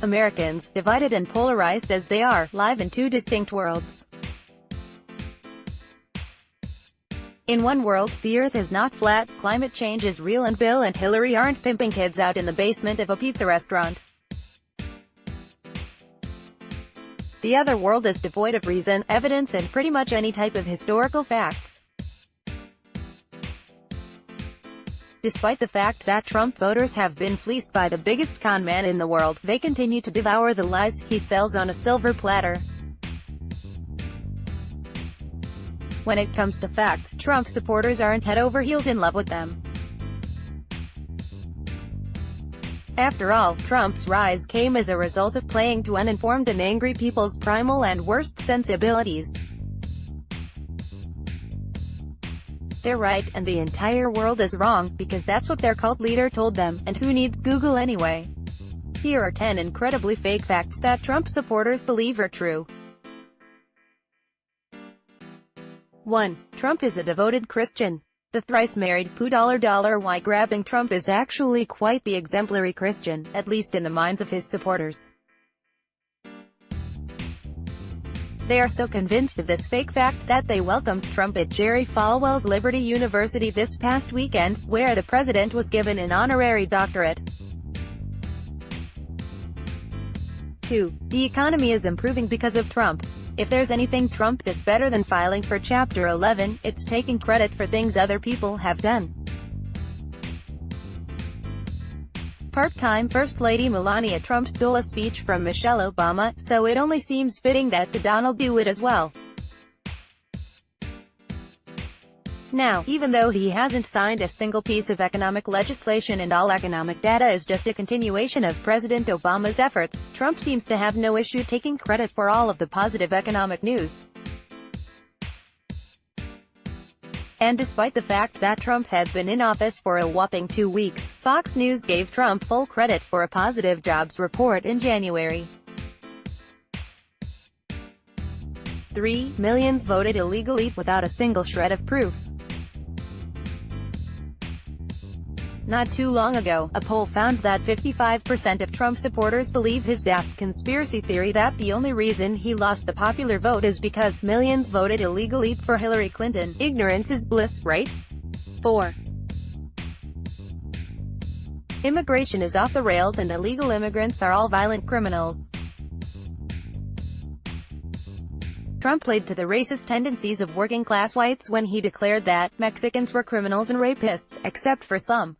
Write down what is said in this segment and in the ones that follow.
Americans, divided and polarized as they are, live in two distinct worlds. In one world, the Earth is not flat, climate change is real and Bill and Hillary aren't pimping kids out in the basement of a pizza restaurant. The other world is devoid of reason, evidence and pretty much any type of historical facts. Despite the fact that Trump voters have been fleeced by the biggest con man in the world, they continue to devour the lies he sells on a silver platter. When it comes to facts, Trump supporters aren't head over heels in love with them. After all, Trump's rise came as a result of playing to uninformed and angry people's primal and worst sensibilities. They're right, and the entire world is wrong, because that's what their cult leader told them, and who needs Google anyway? Here are 10 incredibly fake facts that Trump supporters believe are true. 1. Trump is a devoted Christian. The thrice-married $2 grabbing Trump is actually quite the exemplary Christian, at least in the minds of his supporters. They are so convinced of this fake fact that they welcomed Trump at Jerry Falwell's Liberty University this past weekend, where the president was given an honorary doctorate. 2. The economy is improving because of Trump. If there's anything Trump does better than filing for Chapter 11, it's taking credit for things other people have done. Part-time First Lady Melania Trump stole a speech from Michelle Obama, so it only seems fitting that Donald do it as well. Now, even though he hasn't signed a single piece of economic legislation and all economic data is just a continuation of President Obama's efforts, Trump seems to have no issue taking credit for all of the positive economic news. And despite the fact that Trump had been in office for a whopping 2 weeks, Fox News gave Trump full credit for a positive jobs report in January. 3. Millions voted illegally, without a single shred of proof. Not too long ago, a poll found that 55% of Trump supporters believe his daft conspiracy theory that the only reason he lost the popular vote is because millions voted illegally for Hillary Clinton. Ignorance is bliss, right? 4. Immigration is off the rails and illegal immigrants are all violent criminals. Trump played to the racist tendencies of working-class whites when he declared that Mexicans were criminals and rapists, except for some.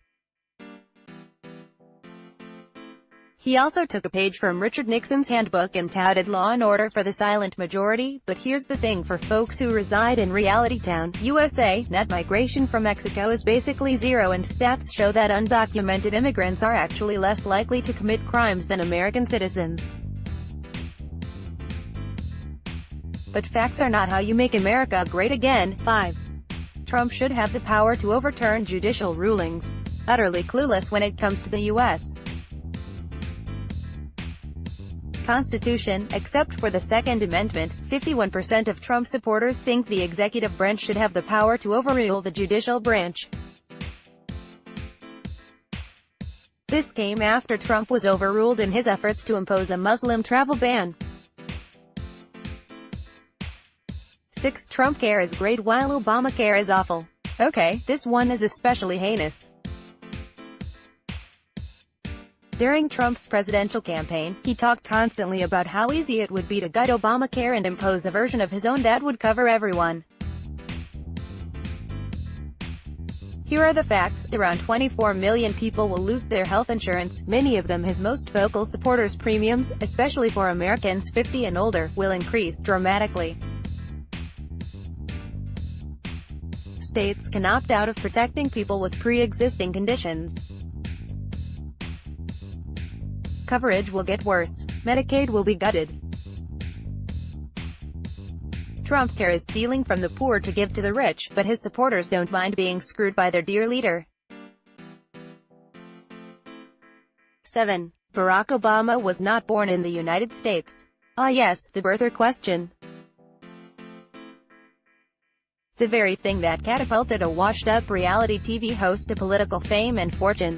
He also took a page from Richard Nixon's handbook and touted law and order for the silent majority, but here's the thing for folks who reside in Reality Town, USA, net migration from Mexico is basically zero and stats show that undocumented immigrants are actually less likely to commit crimes than American citizens. But facts are not how you make America great again. 5. Trump should have the power to overturn judicial rulings. Utterly clueless when it comes to the U.S. Constitution, except for the Second Amendment. 51% of Trump supporters think the executive branch should have the power to overrule the judicial branch. This came after Trump was overruled in his efforts to impose a Muslim travel ban. 6. Trumpcare is great while Obamacare is awful. Okay, this one is especially heinous. During Trump's presidential campaign, he talked constantly about how easy it would be to gut Obamacare and impose a version of his own that would cover everyone. Here are the facts. Around 24 million people will lose their health insurance, many of them his most vocal supporters. Premiums, especially for Americans 50 and older, will increase dramatically. States can opt out of protecting people with pre-existing conditions. Coverage will get worse. Medicaid will be gutted. Trumpcare is stealing from the poor to give to the rich, but his supporters don't mind being screwed by their dear leader. 7. Barack Obama was not born in the United States. Ah yes, the birther question. The very thing that catapulted a washed-up reality TV host to political fame and fortune.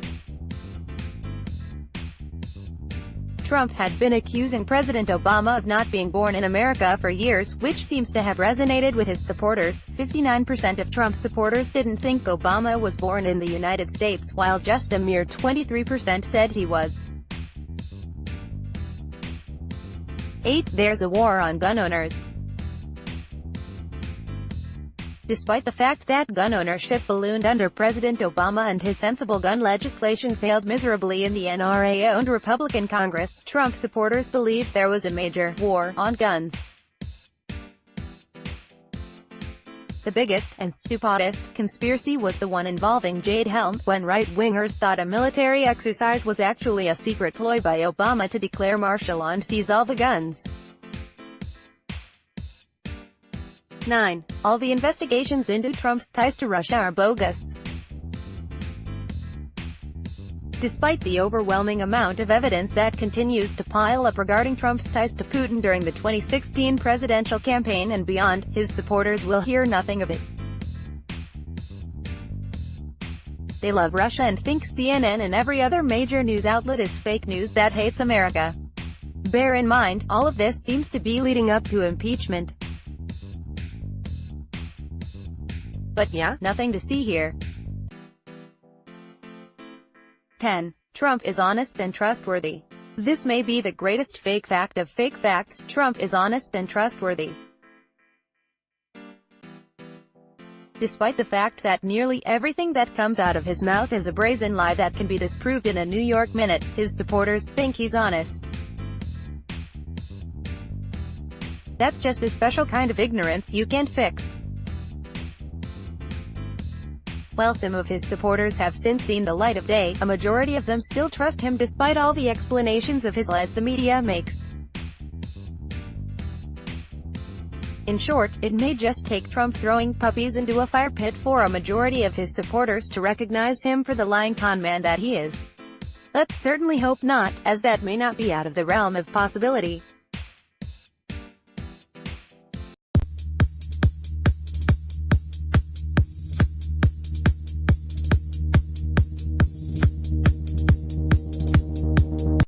Trump had been accusing President Obama of not being born in America for years, which seems to have resonated with his supporters. 59% of Trump's supporters didn't think Obama was born in the United States, while just a mere 23% said he was. 8. There's a war on gun owners. Despite the fact that gun ownership ballooned under President Obama and his sensible gun legislation failed miserably in the NRA-owned Republican Congress, Trump supporters believed there was a major war on guns. The biggest, and stupidest, conspiracy was the one involving Jade Helm, when right-wingers thought a military exercise was actually a secret ploy by Obama to declare martial law and seize all the guns. 9. All the investigations into Trump's ties to Russia are bogus. Despite the overwhelming amount of evidence that continues to pile up regarding Trump's ties to Putin during the 2016 presidential campaign and beyond, his supporters will hear nothing of it. They love Russia and think CNN and every other major news outlet is fake news that hates America. Bear in mind, all of this seems to be leading up to impeachment. But yeah, nothing to see here. 10. Trump is honest and trustworthy. This may be the greatest fake fact of fake facts. Trump is honest and trustworthy. Despite the fact that nearly everything that comes out of his mouth is a brazen lie that can be disproved in a New York minute, his supporters think he's honest. That's just a special kind of ignorance you can't fix. While some of his supporters have since seen the light of day, a majority of them still trust him despite all the explanations of his lies the media makes. In short, it may just take Trump throwing puppies into a fire pit for a majority of his supporters to recognize him for the lying conman that he is. Let's certainly hope not, as that may not be out of the realm of possibility.